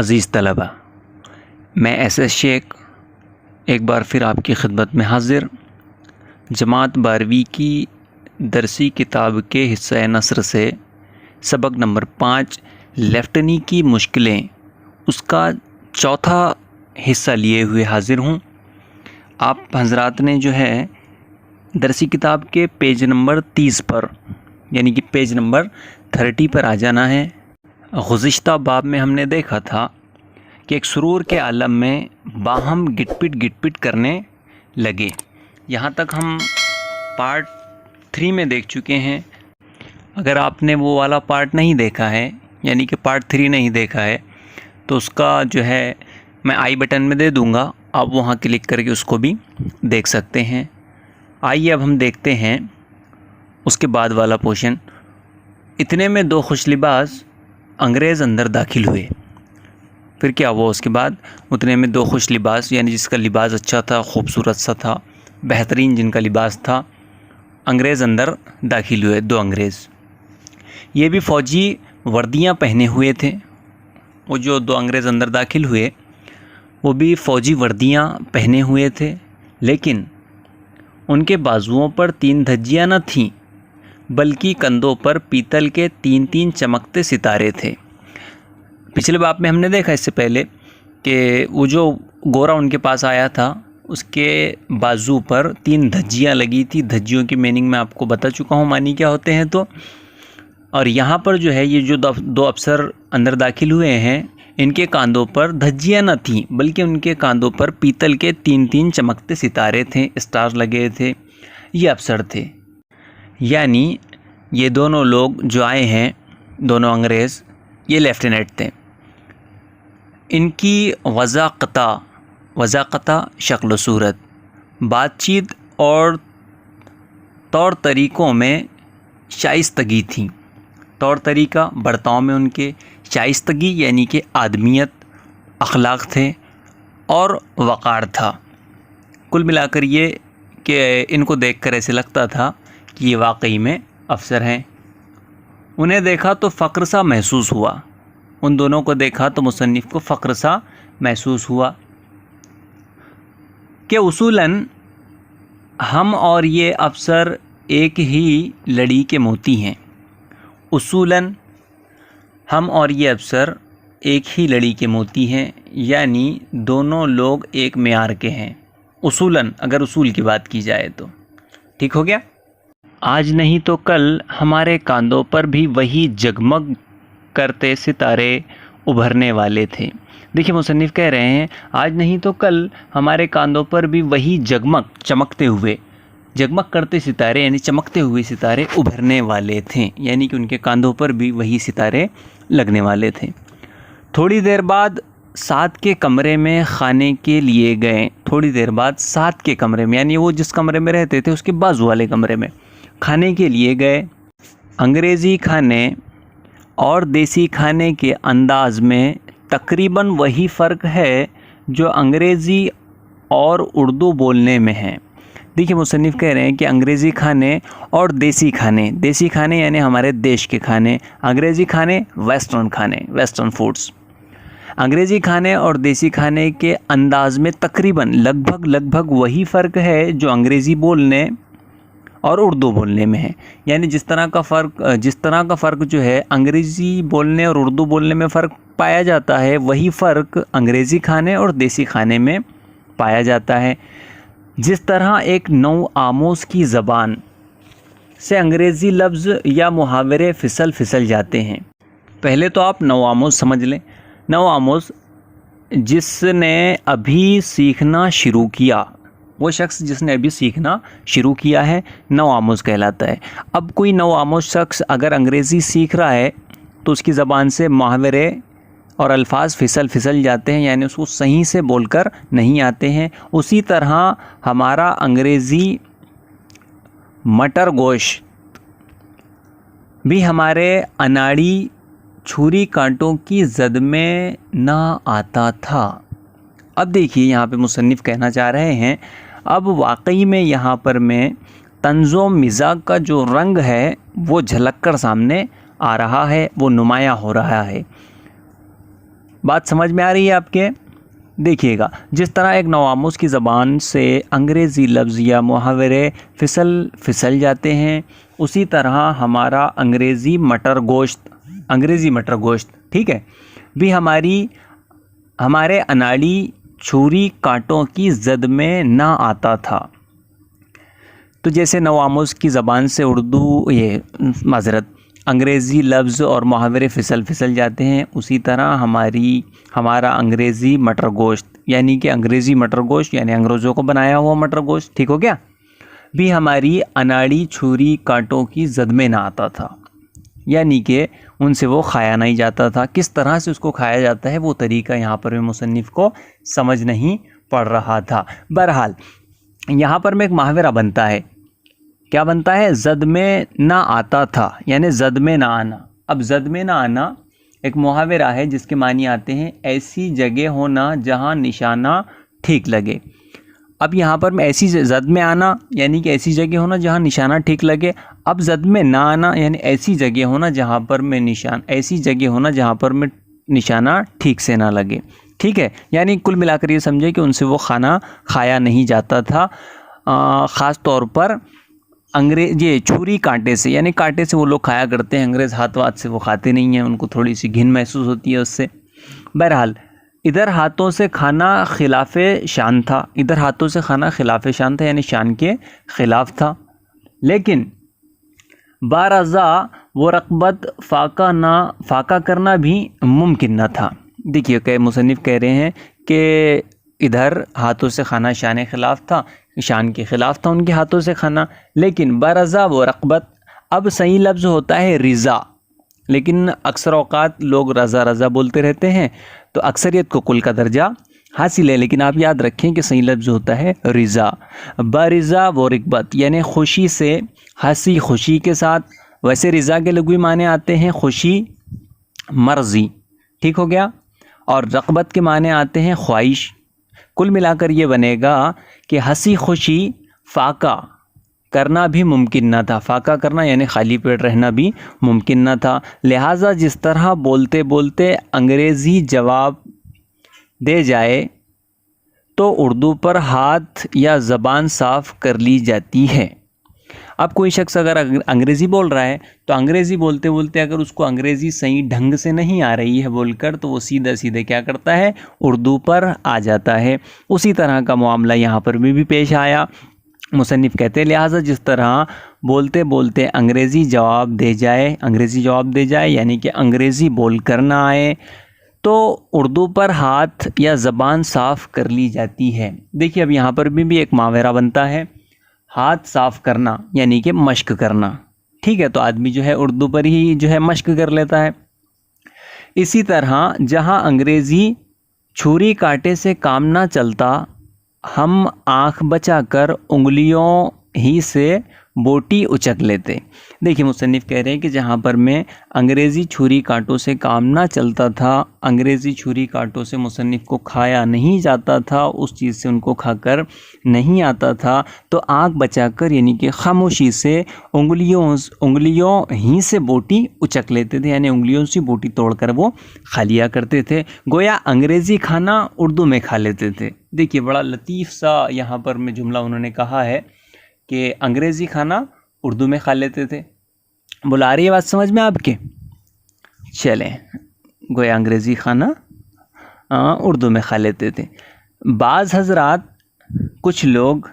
عزیز طلبہ، میں S S شیخ ایک بار پھر آپ کی خدمت میں حاضر جماعت 12ویں کی درسی کتاب کے حصہ نثر سے سبق نمبر 5 لیفٹنی کی مشکلیں اس کا چوتھا حصہ لیے ہوئے حاضر ہوں۔ آپ حضرات نے جو ہے درسی کتاب کے پیج نمبر 30 پر یعنی کہ پیج نمبر 30 پر آ جانا ہے۔ گزشتہ باب میں ہم نے دیکھا تھا کہ ایک سرور کے عالم میں باہم گٹ پٹ کرنے لگے۔ یہاں تک ہم پارٹ 3 میں دیکھ چکے ہیں۔ اگر آپ نے وہ والا پارٹ نہیں دیکھا ہے یعنی کہ پارٹ 3 نہیں دیکھا ہے تو اس کا جو ہے میں آئی بٹن میں دے دوں گا، آپ وہاں کلک کر کے اس کو بھی دیکھ سکتے ہیں۔ آئیے اب ہم دیکھتے ہیں اس کے بعد والا پورشن۔ اتنے میں 2 خوش لباس انگریز اندر داخل ہوئے۔ پھر کیا ہوا اس کے بعد؟ اتنے میں 2 خوش لباس یعنی جس کا لباس اچھا تھا، خوبصورت سا تھا، بہترین جن کا لباس تھا، انگریز اندر داخل ہوئے۔ 2 انگریز، یہ بھی فوجی وردیاں پہنے ہوئے تھے۔ وہ جو 2 انگریز اندر داخل ہوئے وہ بھی فوجی وردیاں پہنے ہوئے تھے، لیکن ان کے بازوؤں پر 3 دھجیاں نہ تھیں بلکہ کندھوں پر پیتل کے 3 چمکتے ستارے تھے۔ پچھلے باب میں ہم نے دیکھا اس سے پہلے کہ وہ جو گورا ان کے پاس آیا تھا اس کے بازو پر 3 دھجیاں لگی تھی۔ دھجیوں کی میننگ میں آپ کو بتا چکا ہوں معنی کیا ہوتے ہیں تو۔ اور یہاں پر جو ہے یہ جو 2 افسر اندر داخل ہوئے ہیں ان کے کاندھوں پر دھجیاں نہ تھیں بلکہ ان کے کاندھوں پر پیتل کے 3 چمکتے ستارے تھے، اسٹار لگے تھے۔ یہ افسر تھے، یعنی یہ دونوں لوگ جو آئے ہیں، دونوں انگریز، یہ لیفٹیننٹ تھے۔ ان کی وضاقتہ شکل و صورت، بات چیت اور طور طریقوں میں شائستگی تھی۔ طور طریقہ، برتاؤ میں ان کے شائستگی یعنی کہ آدمیت، اخلاق تھے اور وقار تھا۔ کل ملا کر یہ کہ ان کو دیکھ کر ایسے لگتا تھا کہ یہ واقعی میں افسر ہیں۔ انہیں دیکھا تو فخر سا محسوس ہوا۔ ان دونوں کو دیکھا تو مصنف کو فخر سا محسوس ہوا کہ اصولاً ہم اور یہ افسر ایک ہی لڑی کے موتی ہیں۔ اصولاً ہم اور یہ افسر ایک ہی لڑی کے موتی ہیں، یعنی دونوں لوگ ایک معیار کے ہیں۔ اصولاً اگر اصول کی بات کی جائے تو ٹھیک ہو گیا۔ آج نہیں تو کل ہمارے کاندھوں پر بھی وہی جگمگ کرتے ستارے ابھرنے والے تھے۔ دیکھیں مصنف کہہ رہے ہیں آج نہیں تو کل ہمارے کاندھوں پر بھی وہی جگمگ کرتے ستارے یعنی چمکتے ہوئے ستارے ابھرنے والے تھے، یعنی کہ ان کے کاندھوں پر بھی وہی ستارے لگنے والے تھے۔ تھوڑی دیر بعد ساتھ کے کمرے میں کھانے کے لیے گئے۔ تھوڑی دیر بعد ساتھ کے کمرے میں یعنی وہ جس کمرے میں رہتے تھے اس کے بازو والے کمرے میں کھانے کے لیے گئے۔ انگریزی کھانے اور دیسی کھانے کے انداز میں تقریباً وہی فرق ہے جو انگریزی اور اردو بولنے میں ہے۔ دیکھیے مصنف کہہ رہے ہیں کہ انگریزی کھانے اور دیسی کھانے یعنی ہمارے دیش کے کھانے، انگریزی کھانے ویسٹرن فوڈز۔ انگریزی کھانے اور دیسی کھانے کے انداز میں تقریباً لگ بھگ وہی فرق ہے جو انگریزی بولنے اور اردو بولنے میں ہے۔ یعنی جس طرح کا فرق جو ہے انگریزی بولنے اور اردو بولنے میں فرق پایا جاتا ہے، وہی فرق انگریزی کھانے اور دیسی کھانے میں پایا جاتا ہے۔ جس طرح ایک نو آموز کی زبان سے انگریزی لفظ یا محاورے پھسل جاتے ہیں۔ پہلے تو آپ نو آموز سمجھ لیں۔ نو آموز جس نے ابھی سیکھنا شروع کیا، وہ شخص جس نے ابھی سیکھنا شروع کیا ہے نو آموز کہلاتا ہے۔ اب کوئی نو آموز شخص اگر انگریزی سیکھ رہا ہے تو اس کی زبان سے محاورے اور الفاظ پھسل جاتے ہیں، یعنی اس کو صحیح سے بول کر نہیں آتے ہیں۔ اسی طرح ہمارا انگریزی مٹر گوشت بھی ہمارے اناڑی چھری کانٹوں کی زد میں نہ آتا تھا۔ اب دیکھیے یہاں پہ مصنف کہنا چاہ رہے ہیں اب واقعی میں یہاں پر میں طنز و مزاح کا جو رنگ ہے وہ جھلک کر سامنے آ رہا ہے، وہ نمایاں ہو رہا ہے۔ بات سمجھ میں آ رہی ہے آپ کے؟ دیکھیے گا، جس طرح ایک نوآموز کی زبان سے انگریزی لفظ یا محاورے پھسل جاتے ہیں، اسی طرح ہمارا انگریزی مٹر گوشت ٹھیک ہے بھی ہمارے اناڑی چھری کانٹوں کی زد میں نہ آتا تھا۔ تو جیسے نوآموز کی زبان سے انگریزی لفظ اور محاورے پھسل جاتے ہیں، اسی طرح ہمارا انگریزی مٹر گوشت یعنی انگریزوں کو بنایا ہوا مٹر گوشت، ٹھیک ہو گیا، بھی ہماری اناڑی چھری کانٹوں کی زد میں نہ آتا تھا، یعنی کہ ان سے وہ کھایا نہیں جاتا تھا۔ کس طرح سے اس کو کھایا جاتا ہے وہ طریقہ یہاں پر مصنف کو سمجھ نہیں پڑ رہا تھا۔ بہرحال یہاں پر میں ایک محاورہ بنتا ہے، کیا بنتا ہے؟ زد میں نہ آتا تھا، یعنی زد میں نہ آنا۔ اب زد میں نہ آنا ایک محاورہ ہے جس کے معنی آتے ہیں ایسی جگہ ہونا جہاں نشانہ ٹھیک لگے۔ اب یہاں پر میں ایسی زد میں آنا یعنی کہ ایسی جگہ ہونا جہاں نشانہ ٹھیک لگے، اب زد میں نہ آنا یعنی ایسی جگہ ہونا جہاں پر میں نشانہ ٹھیک سے نہ لگے، ٹھیک ہے، یعنی کل ملا کر یہ سمجھے کہ ان سے وہ کھانا کھایا نہیں جاتا تھا، خاص طور پر چھری کانٹے سے، یعنی کانٹے سے وہ لوگ کھایا کرتے ہیں، انگریز ہاتھ سے وہ کھاتے نہیں ہیں، ان کو تھوڑی سی گھن محسوس ہوتی ہے اس سے۔ بہرحال ادھر ہاتھوں سے کھانا خلاف شان تھا، یعنی شان کے خلاف تھا، لیکن بارضا وہ رغبت فاقہ کرنا بھی ممکن نہ تھا۔ دیکھیے کہ مصنف کہہ رہے ہیں کہ ادھر ہاتھوں سے کھانا شان کے خلاف تھا ان کے ہاتھوں سے کھانا، لیکن برضا وہ رغبت، اب صحیح لفظ ہوتا ہے رضا، لیکن اکثر اوقات لوگ رضا بولتے رہتے ہیں، تو اکثریت کو کل کا درجہ حاصل ہے، لیکن آپ یاد رکھیں کہ صحیح لفظ ہوتا ہے رضا۔ برضا وہ رغبت یعنی خوشی سے، ہنسی خوشی کے ساتھ، ویسے رضا کے لغوی معنی آتے ہیں خوشی، مرضی، ٹھیک ہو گیا، اور رغبت کے معنی آتے ہیں خواہش۔ کل ملا کر یہ بنے گا کہ ہنسی خوشی فاقہ کرنا بھی ممکن نہ تھا، فاقہ کرنا یعنی خالی پیٹ رہنا بھی ممکن نہ تھا، لہٰذا جس طرح بولتے بولتے انگریزی جواب دے جائے تو اردو پر ہاتھ یا زبان صاف کر لی جاتی ہے۔ اب کوئی شخص اگر انگریزی بول رہا ہے تو انگریزی بولتے بولتے اگر اس کو انگریزی صحیح ڈھنگ سے نہیں آ رہی ہے بول کر، تو وہ سیدھے کیا کرتا ہے؟ اردو پر آ جاتا ہے۔ اسی طرح کا معاملہ یہاں پر بھی پیش آیا۔ مصنف کہتے ہیں لہٰذا جس طرح بولتے بولتے انگریزی جواب دے جائے یعنی کہ انگریزی بول کر نہ آئے تو اردو پر ہاتھ یا زبان صاف کر لی جاتی ہے۔ دیکھیے اب یہاں پر بھی ایک محاورہ بنتا ہے، ہاتھ صاف کرنا یعنی کہ مشق کرنا، ٹھیک ہے، تو آدمی جو ہے اردو پر ہی مشق کر لیتا ہے۔ اسی طرح جہاں انگریزی چھری کانٹے سے کام نہ چلتا، ہم آنکھ بچا کر انگلیوں ہی سے بوٹی اچک لیتے۔ دیکھیے مصنف کہہ رہے ہیں کہ جہاں پر میں انگریزی چھری کانٹوں سے کام نہ چلتا تھا، انگریزی چھری کانٹوں سے مصنف کو کھایا نہیں جاتا تھا، اس چیز سے ان کو کھا کر نہیں آتا تھا، تو آنکھ بچا کر یعنی کہ خاموشی سے انگلیوں ہی سے بوٹی اچک لیتے تھے، یعنی انگلیوں سے بوٹی توڑ کر وہ کھا لیا کرتے تھے، گویا انگریزی کھانا اردو میں کھا لیتے تھے۔ دیکھیے بڑا لطیف سا یہاں پر میں جملہ انہوں نے کہا ہے کہ انگریزی کھانا اردو میں کھا لیتے تھے۔ بلا رہی ہے بات سمجھ میں آپ کے؟ چلیں، گویا انگریزی کھانا اردو میں کھا لیتے تھے۔ بعض حضرات، کچھ لوگ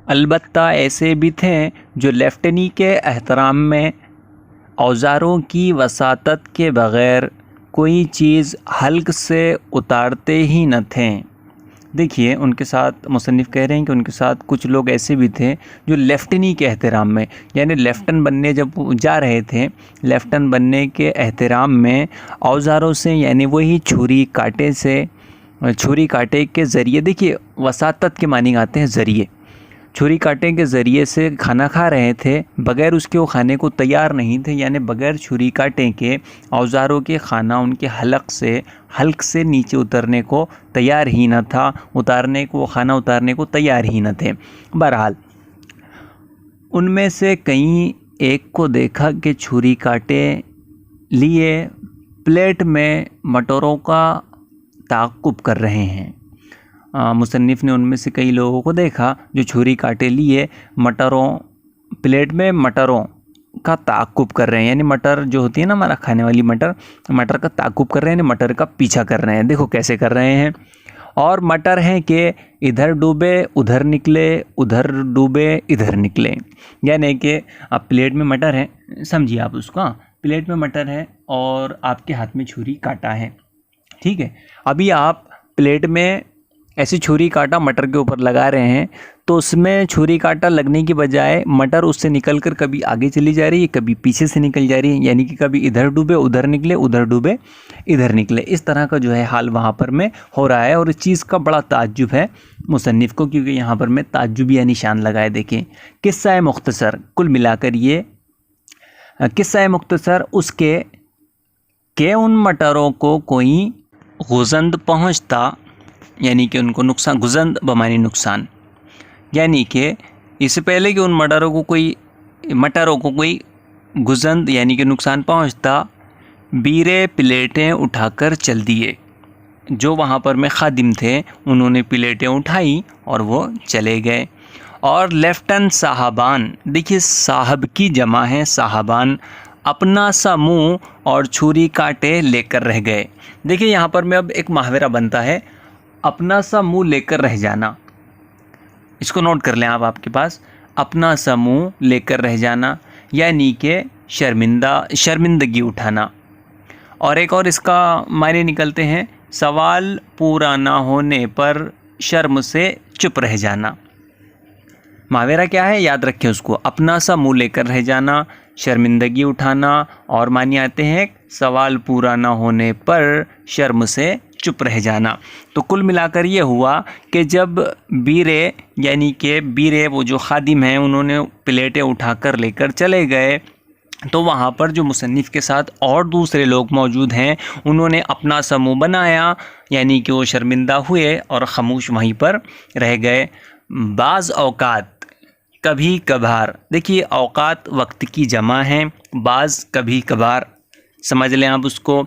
البتہ ایسے بھی تھے جو لیفٹنی کے احترام میں اوزاروں کی وساطت کے بغیر کوئی چیز حلق سے اتارتے ہی نہ تھے۔ دیکھیے ان کے ساتھ مصنف کہہ رہے ہیں کہ ان کے ساتھ کچھ لوگ ایسے بھی تھے جو لیفٹنی کے احترام میں، یعنی لیفٹن بننے جب جا رہے تھے، لیفٹن بننے کے احترام میں اوزاروں سے یعنی وہی چھری کانٹے کے ذریعے، دیکھیے وساطت کے معنی آتے ہیں ذریعے، چھری کانٹے کے ذریعے سے کھانا کھا رہے تھے، بغیر اس کے وہ کھانے کو تیار نہیں تھے، یعنی بغیر چھری کانٹے کے اوزاروں کے کھانا ان کے حلق سے نیچے اترنے کو تیار ہی نہ تھا، کھانا اتارنے کو تیار ہی نہ تھے۔ بہرحال ان میں سے کئی ایک کو دیکھا کہ چھری کانٹے لیے پلیٹ میں مٹروں کا تعاقب کر رہے ہیں۔ مصنف نے ان میں سے کئی لوگوں کو دیکھا جو چھری کاٹے لیے پلیٹ میں مٹروں کا تعاقب کر رہے ہیں، یعنی مٹر جو ہوتی ہے نا ہمارا کھانے والی مٹر کا تعاقب کر رہے ہیں، یعنی مٹر کا پیچھا کر رہے ہیں۔ دیکھو کیسے کر رہے ہیں، اور مٹر ہیں کہ ادھر ڈوبے ادھر نکلے، ادھر ڈوبے ادھر نکلے، یعنی کہ اب پلیٹ میں مٹر ہے، سمجھیے آپ اس کا، پلیٹ میں مٹر ہے اور آپ کے ہاتھ میں چھری کاٹا ہے، ٹھیک ہے۔ ابھی آپ پلیٹ میں ایسی چھری کاٹا مٹر کے اوپر لگا رہے ہیں، تو اس میں چھری کاٹا لگنے کی بجائے مٹر اس سے نکل کر کبھی آگے چلی جا رہی ہے، کبھی پیچھے سے نکل جا رہی ہے، یعنی کہ کبھی ادھر ڈوبے ادھر نکلے، ادھر ڈوبے ادھر نکلے، اس طرح کا جو ہے حال وہاں پر میں ہو رہا ہے۔ اور اس چیز کا بڑا تعجب ہے مصنف کو، کیونکہ یہاں پر میں تعجبیہ نشان لگائے۔ دیکھیں قصہ مختصر، کل ملا کر یہ قصہ مختصر اس کے کہ ان مٹروں کو کوئی غزند پہنچتا، یعنی کہ ان کو نقصان، گزند بمانی نقصان، یعنی کہ اس سے پہلے کہ ان مٹروں کو کوئی گزند یعنی کہ نقصان پہنچتا، بیرے پلیٹیں اٹھا کر چل دیے۔ جو وہاں پر میں خادم تھے انہوں نے پلیٹیں اٹھائی اور وہ چلے گئے، اور لیفٹن صاحبان، دیکھیے صاحب کی جمع ہے صاحبان، اپنا سا منہ اور چھری کاٹے لے کر رہ گئے۔ دیکھیے یہاں پر میں اب ایک محاورہ بنتا ہے، اپنا سا منہ لے کر رہ جانا، اس کو نوٹ کر لیں آپ کے پاس، اپنا سا منہ لے کر رہ جانا یعنی کہ شرمندگی اٹھانا۔ اور ایک اور اس کا معنی نکلتے ہیں، سوال پورا نہ ہونے پر شرم سے چپ رہ جانا۔ محاورہ کیا ہے یاد رکھیں اس کو، اپنا سا منہ لے کر رہ جانا، شرمندگی اٹھانا، اور معنی آتے ہیں سوال پورا نہ ہونے پر شرم سے چپ رہ جانا۔ تو کل ملا کر یہ ہوا کہ جب بیرے وہ جو خادم ہیں انہوں نے پلیٹیں اٹھا کر لے کر چلے گئے، تو وہاں پر جو مصنف کے ساتھ اور دوسرے لوگ موجود ہیں انہوں نے اپنا سا منہ بنایا، یعنی کہ وہ شرمندہ ہوئے اور خاموش وہیں پر رہ گئے۔ بعض اوقات، کبھی کبھار، دیکھیے اوقات وقت کی جمع ہیں، بعض کبھی کبھار، سمجھ لیں آپ اس کو۔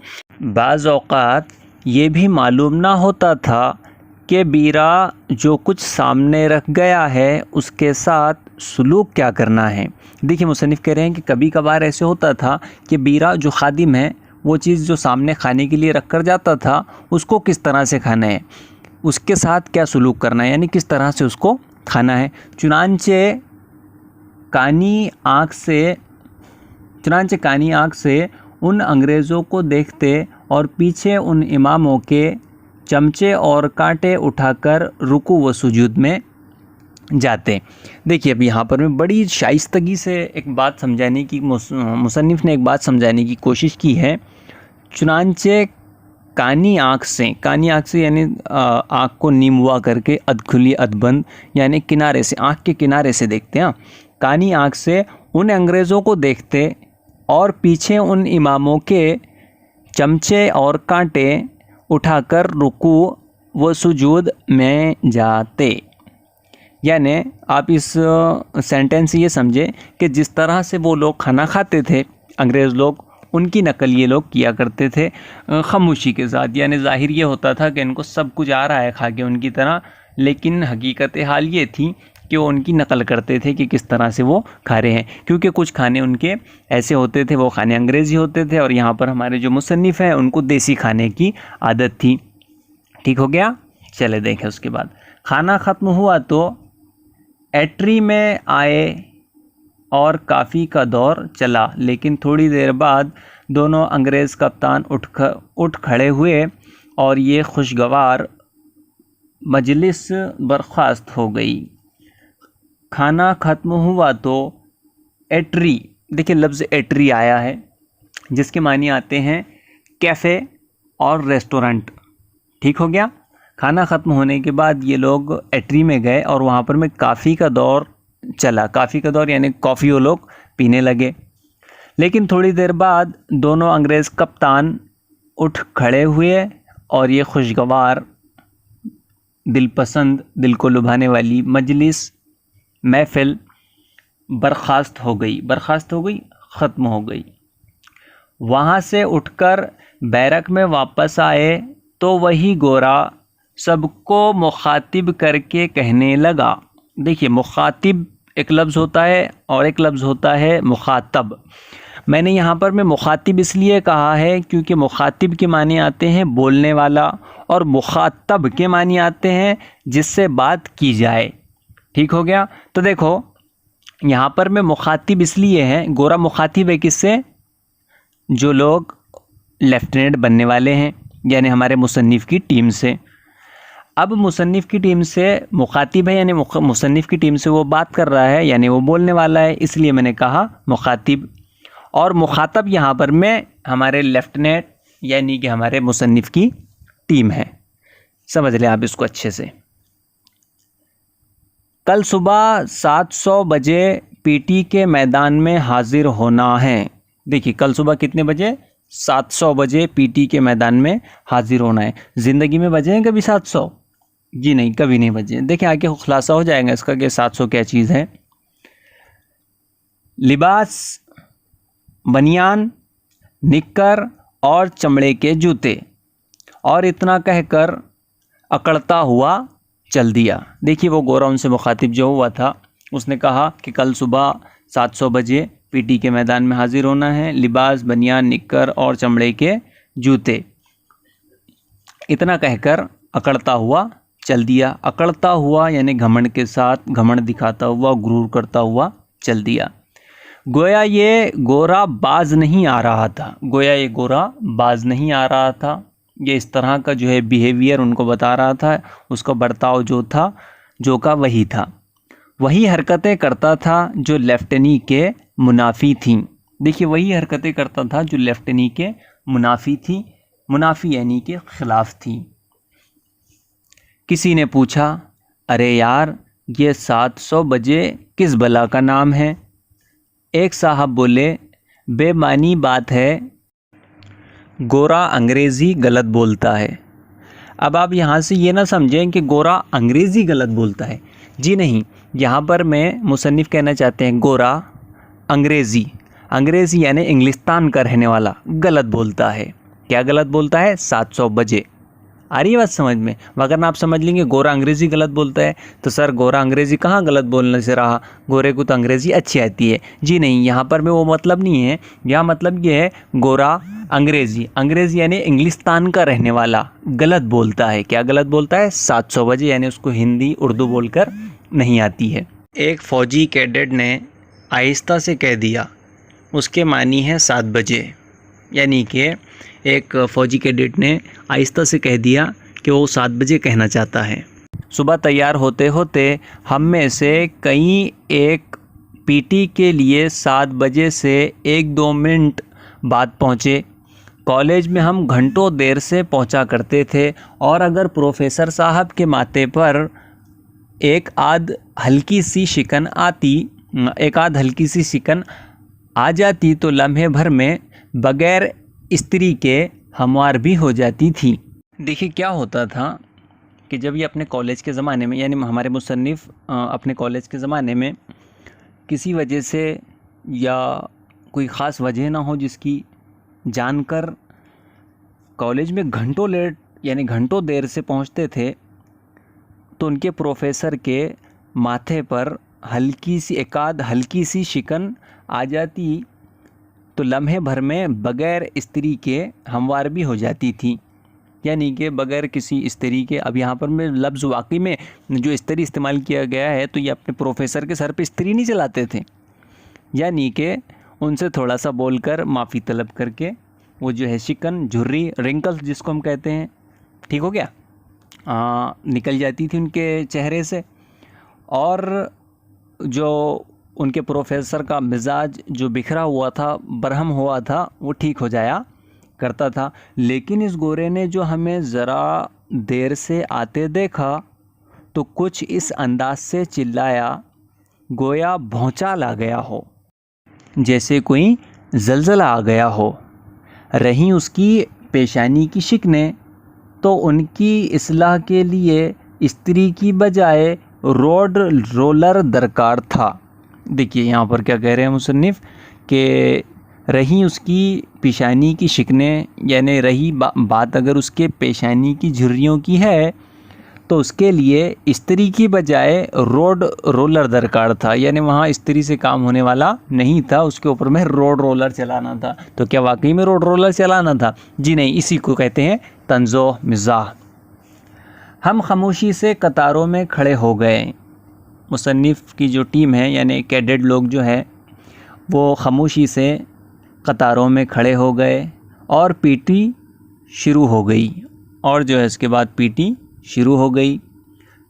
بعض اوقات یہ بھی معلوم نہ ہوتا تھا کہ بیرا جو کچھ سامنے رکھ گیا ہے اس کے ساتھ سلوک کیا کرنا ہے۔ دیکھیے مصنف کہہ رہے ہیں کہ کبھی کبھار ایسے ہوتا تھا کہ بیرا جو خادم ہے وہ چیز جو سامنے کھانے کے لیے رکھ کر جاتا تھا اس کو کس طرح سے کھانا ہے، اس کے ساتھ کیا سلوک کرنا ہے، یعنی کس طرح سے اس کو کھانا ہے۔ چنانچہ کانی آنکھ سے ان انگریزوں کو دیکھتے اور پیچھے ان اماموں کے چمچے اور کانٹے اٹھا کر رکوع و سجود میں جاتے۔ دیکھیے اب یہاں پر میں بڑی شائستگی سے ایک بات سمجھانے کی مصنف نے ایک بات سمجھانے کی کوشش کی ہے۔ چنانچہ کانی آنکھ سے یعنی آنکھ کو نیم ہوا کر کے اد کھلی اد بند، یعنی کنارے سے، آنکھ کے کنارے سے دیکھتے ہیں، کانی آنکھ سے ان انگریزوں کو دیکھتے اور پیچھے ان اماموں کے چمچے اور کانٹے اٹھا کر رکوع و سجود میں جاتے۔ یعنی آپ اس سینٹنس سے یہ سمجھیں کہ جس طرح سے وہ لوگ کھانا کھاتے تھے انگریز لوگ، ان کی نقل یہ لوگ کیا کرتے تھے خاموشی کے ساتھ، یعنی ظاہر یہ ہوتا تھا کہ ان کو سب کچھ آ رہا ہے کھا کے ان کی طرح، لیکن حقیقت حال یہ تھی کہ وہ ان کی نقل کرتے تھے کہ کس طرح سے وہ کھا رہے ہیں، کیونکہ کچھ کھانے ان کے ایسے ہوتے تھے، وہ کھانے انگریزی ہوتے تھے، اور یہاں پر ہمارے جو مصنف ہیں ان کو دیسی کھانے کی عادت تھی۔ ٹھیک ہو گیا، چلے دیکھیں اس کے بعد کھانا ختم ہوا تو ایٹری میں آئے اور کافی کا دور چلا، لیکن تھوڑی دیر بعد دونوں انگریز کپتان اٹھ کھڑے ہوئے اور یہ خوشگوار مجلس برخاست ہو گئی۔ کھانا ختم ہوا تو ایٹری، دیکھیں لفظ ایٹری آیا ہے جس کے معنی آتے ہیں کیفے اور ریسٹورنٹ۔ ٹھیک ہو گیا، کھانا ختم ہونے کے بعد یہ لوگ ایٹری میں گئے اور وہاں پر میں کافی کا دور چلا، کافی کا دور یعنی کافی وہ لوگ پینے لگے، لیکن تھوڑی دیر بعد دونوں انگریز کپتان اٹھ کھڑے ہوئے اور یہ خوشگوار، دل پسند، دل کو لبھانے والی مجلس، محفل برخاست ہو گئی، ختم ہو گئی۔ وہاں سے اٹھ کر بیرک میں واپس آئے تو وہی گورا سب کو مخاطب کر کے کہنے لگا. دیکھیے مخاطب ایک لفظ ہوتا ہے اور ایک لفظ ہوتا ہے مخاطب. میں نے یہاں پر میں مخاطب اس لیے کہا ہے کیونکہ مخاطب کے معنی آتے ہیں بولنے والا اور مخاطب کے معنی آتے ہیں جس سے بات کی جائے. ٹھیک ہو گیا. تو دیکھو یہاں پر میں مخاطب اس لیے ہے, گورا مخاطب ہے کس سے؟ جو لوگ لیفٹیننٹ بننے والے ہیں, یعنی ہمارے مصنف کی ٹیم سے. اب مصنف کی ٹیم سے مخاطب ہے, یعنی مصنف کی ٹیم سے وہ بات کر رہا ہے, یعنی وہ بولنے والا ہے, اس لیے میں نے کہا مخاطب. اور مخاطب یہاں پر میں ہمارے لیفٹیننٹ یعنی کہ ہمارے مصنف کی ٹیم ہے. سمجھ لیں آپ اس کو اچھے سے. کل صبح 700 بجے پی ٹی کے میدان میں حاضر ہونا ہے. دیکھیے کل صبح کتنے بجے؟ 700 بجے پی ٹی کے میدان میں حاضر ہونا ہے. زندگی میں بجے ہیں کبھی 700؟ جی نہیں, کبھی نہیں بجے. دیکھیں آگے خلاصہ ہو جائے گا اس کا کہ 700 کیا چیز ہے. لباس بنیان نکر اور چمڑے کے جوتے, اور اتنا کہہ کر اکڑتا ہوا چل دیا. دیکھیے وہ گورا ان سے مخاطب جو ہوا تھا اس نے کہا کہ کل صبح 700 بجے پی ٹی کے میدان میں حاضر ہونا ہے. لباس بنیان نکر اور چمڑے کے جوتے, اتنا کہہ کر اکڑتا ہوا چل دیا. اکڑتا ہوا یعنی گھمنڈ کے ساتھ, گھمنڈ دکھاتا ہوا, غرور کرتا ہوا چل دیا. گویا یہ گورا باز نہیں آ رہا تھا. گویا یہ گورا باز نہیں آ رہا تھا. یہ اس طرح کا جو ہے بیہیویئر ان کو بتا رہا تھا. اس کا برتاؤ جو تھا جو کا وہی تھا. وہی حرکتیں کرتا تھا جو لیفٹینی کے منافی تھیں. دیکھیے وہی حرکتیں کرتا تھا جو لیفٹینی کے منافی تھیں. منافی یعنی کہ خلاف تھیں. کسی نے پوچھا, ارے یار یہ 700 بجے کس بلا کا نام ہے؟ ایک صاحب بولے, بے معنی بات ہے, گورا انگریزی غلط بولتا ہے. اب آپ یہاں سے یہ نہ سمجھیں کہ گورا انگریزی غلط بولتا ہے. جی نہیں, یہاں پر میں مصنف کہنا چاہتے ہیں گورا انگریزی یعنی انگلستان کا رہنے والا غلط بولتا ہے. کیا غلط بولتا ہے؟ 700 بجے. آ رہی ہے بات سمجھ میں؟ وگرنہ آپ سمجھ لیں گے گورا انگریزی غلط بولتا ہے تو سر گورا انگریزی کہاں غلط بولنے سے رہا, گورے کو تو انگریزی اچھی آتی ہے. جی نہیں, یہاں پر میں وہ مطلب نہیں ہے. یہاں مطلب یہ ہے گورا انگریزی یعنی انگلستان کا رہنے والا غلط بولتا ہے. کیا غلط بولتا ہے؟ 700 بجے, یعنی اس کو ہندی اردو بول کر نہیں آتی ہے. ایک فوجی کیڈٹ نے آہستہ سے کہہ دیا. اس کے معنی ہے 7 بجے, یعنی کہ ایک فوجی کیڈٹ نے آہستہ سے کہہ دیا کہ وہ 7 بجے کہنا چاہتا ہے. صبح تیار ہوتے ہوتے ہم میں سے کئی ایک پی ٹی کے لیے 7 بجے سے 1-2 منٹ بعد پہنچے. کالج میں ہم گھنٹوں دیر سے پہنچا کرتے تھے, اور اگر پروفیسر صاحب کے ماتھے پر ایک آدھ ہلکی سی شکن آ جاتی تو لمحے بھر میں بغیر استری کے ہموار بھی ہو جاتی تھی. دیکھیے کیا ہوتا تھا کہ جب یہ اپنے کالج کے زمانے میں, یعنی ہمارے مصنف اپنے کالج کے زمانے میں کسی وجہ سے یا کوئی خاص وجہ نہ ہو جس کی جان کر کالج میں گھنٹوں لیٹ یعنی گھنٹوں دیر سے پہنچتے تھے, تو ان کے پروفیسر کے ماتھے پر ایک آدھ ہلکی سی شکن آ جاتی تو لمحے بھر میں بغیر استری کے ہموار بھی ہو جاتی تھی. یعنی کہ بغیر کسی استری کے. اب یہاں پر میں لفظ واقعی میں جو استری استعمال کیا گیا ہے تو یہ اپنے پروفیسر کے سر پہ استری نہیں چلاتے تھے, یعنی کہ ان سے تھوڑا سا بول کر معافی طلب کر کے وہ جو ہے شکن, جھری, رنکلز جس کو ہم کہتے ہیں, ٹھیک ہو گیا, نکل جاتی تھی ان کے چہرے سے, اور جو ان کے پروفیسر کا مزاج جو بکھرا ہوا تھا, برہم ہوا تھا, وہ ٹھیک ہو جایا کرتا تھا. لیکن اس گورے نے جو ہمیں ذرا دیر سے آتے دیکھا تو کچھ اس انداز سے چلایا گویا بھونچال آ گیا ہو, جیسے کوئی زلزلہ آ گیا ہو. رہیں اس کی پیشانی کی شکنیں تو ان کی اصلاح کے لیے استری کی بجائے روڈ رولر درکار تھا. دیکھیے یہاں پر کیا کہہ رہے ہیں مصنف کہ رہی اس کی پیشانی کی شکنیں، یعنی رہی بات اگر اس کے پیشانی کی جھریوں کی ہے تو اس کے لیے استری کی بجائے روڈ رولر درکار تھا، یعنی وہاں استری سے کام ہونے والا نہیں تھا، اس کے اوپر میں روڈ رولر چلانا تھا۔ تو کیا واقعی میں روڈ رولر چلانا تھا؟ جی نہیں، اسی کو کہتے ہیں طنز و مزاح۔ ہم خاموشی سے قطاروں میں کھڑے ہو گئے۔ مصنف کی جو ٹیم ہے یعنی کیڈٹ لوگ جو ہے وہ خاموشی سے قطاروں میں کھڑے ہو گئے اور پی ٹی شروع ہو گئی، اور جو ہے اس کے بعد پی ٹی شروع ہو گئی۔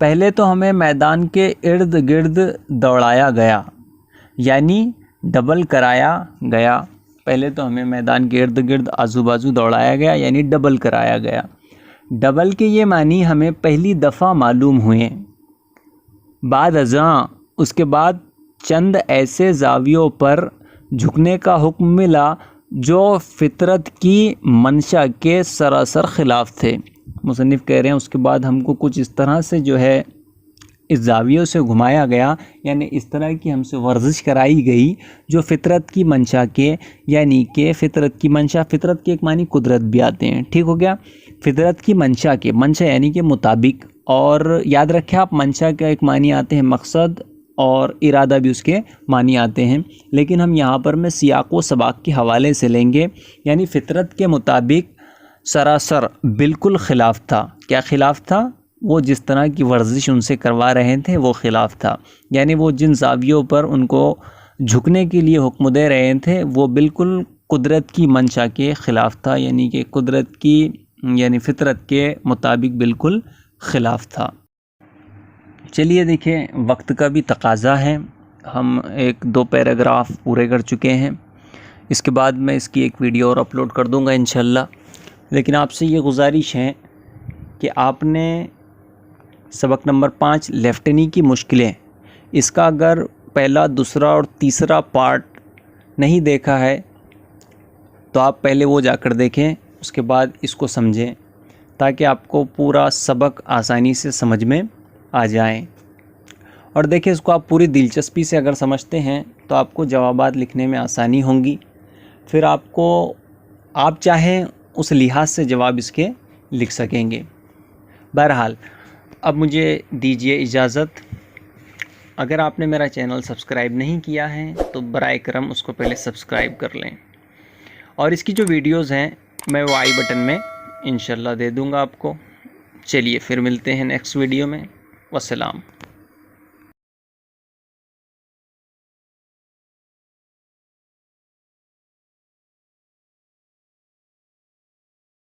پہلے تو ہمیں میدان کے ارد گرد دوڑایا گیا، یعنی ڈبل کرایا گیا۔ پہلے تو ہمیں میدان کے ارد گرد آزو بازو دوڑایا گیا، یعنی ڈبل کرایا گیا۔ ڈبل کے یہ معنی ہمیں پہلی دفعہ معلوم ہوئے۔ بعد ازاں اس کے بعد چند ایسے زاویوں پر جھکنے کا حکم ملا جو فطرت کی منشا کے سراسر خلاف تھے۔ مصنف کہہ رہے ہیں اس کے بعد ہم کو کچھ اس طرح سے جو ہے اس زاویوں سے گھمایا گیا، یعنی اس طرح کی ہم سے ورزش کرائی گئی جو فطرت کی منشا کے، یعنی کہ فطرت کی منشا، فطرت کے ایک معنی قدرت بھی آتے ہیں، ٹھیک ہو گیا، فطرت کی منشا کے، منشا یعنی کہ مطابق، اور یاد رکھیں آپ منشا کا ایک معنی آتے ہیں مقصد، اور ارادہ بھی اس کے معنی آتے ہیں، لیکن ہم یہاں پر میں سیاق و سباق کے حوالے سے لیں گے، یعنی فطرت کے مطابق سراسر بالکل خلاف تھا۔ کیا خلاف تھا؟ وہ جس طرح کی ورزش ان سے کروا رہے تھے وہ خلاف تھا، یعنی وہ جن زاویوں پر ان کو جھکنے کے لیے حکم دے رہے تھے وہ بالکل قدرت کی منشا کے خلاف تھا، یعنی کہ قدرت کی یعنی فطرت کے مطابق بالکل خلاف تھا۔ چلیے دیکھیں وقت کا بھی تقاضا ہے، ہم ایک دو پیراگراف پورے کر چکے ہیں، اس کے بعد میں اس کی ایک ویڈیو اور اپلوڈ کر دوں گا انشاءاللہ۔ لیکن آپ سے یہ گزارش ہے کہ آپ نے سبق نمبر 5 لیفٹنی کی مشکلیں، اس کا اگر پہلا، دوسرا اور تیسرا پارٹ نہیں دیکھا ہے تو آپ پہلے وہ جا کر دیکھیں، اس کے بعد اس کو سمجھیں تاکہ آپ کو پورا سبق آسانی سے سمجھ میں آ جائیں۔ اور دیکھیں اس کو آپ پوری دلچسپی سے اگر سمجھتے ہیں تو آپ کو جوابات لکھنے میں آسانی ہوں گی، پھر آپ چاہیں اس لحاظ سے جواب اس کے لکھ سکیں گے۔ بہرحال اب مجھے دیجیے اجازت۔ اگر آپ نے میرا چینل سبسکرائب نہیں کیا ہے تو برائے کرم اس کو پہلے سبسکرائب کر لیں، اور اس کی جو ویڈیوز ہیں میں وہ آئی بٹن میں انشاءاللہ دے دوں گا آپ کو۔ چلیے پھر ملتے ہیں نیکسٹ ویڈیو میں، والسلام۔